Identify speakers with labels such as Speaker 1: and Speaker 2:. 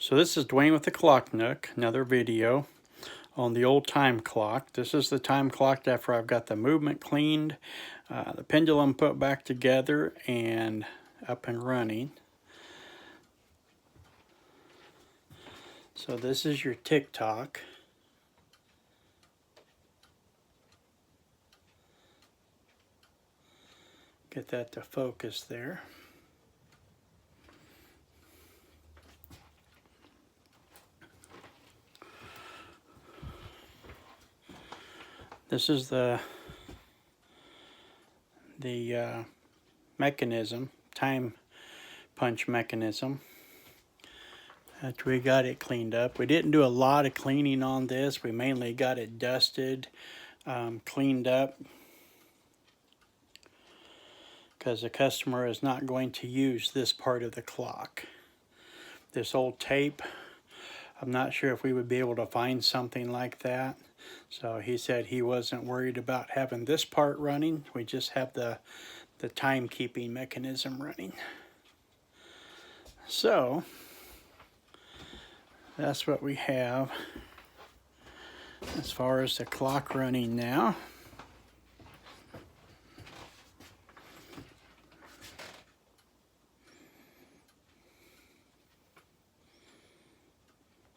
Speaker 1: So this is Dwayne with the Clock Nook, another video on the old time clock. This is the time clock after I've got the movement cleaned, the pendulum put back together and up and running. So this is your tick-tock. Get that to focus there. This is the mechanism, time punch mechanism. After we got it cleaned up. We didn't do a lot of cleaning on this. We mainly got it dusted, cleaned up, because the customer is not going to use this part of the clock. This old tape, I'm not sure if we would be able to find something like that. So he said he wasn't worried about having this part running. We just have the timekeeping mechanism running. So that's what we have as far as the clock running now.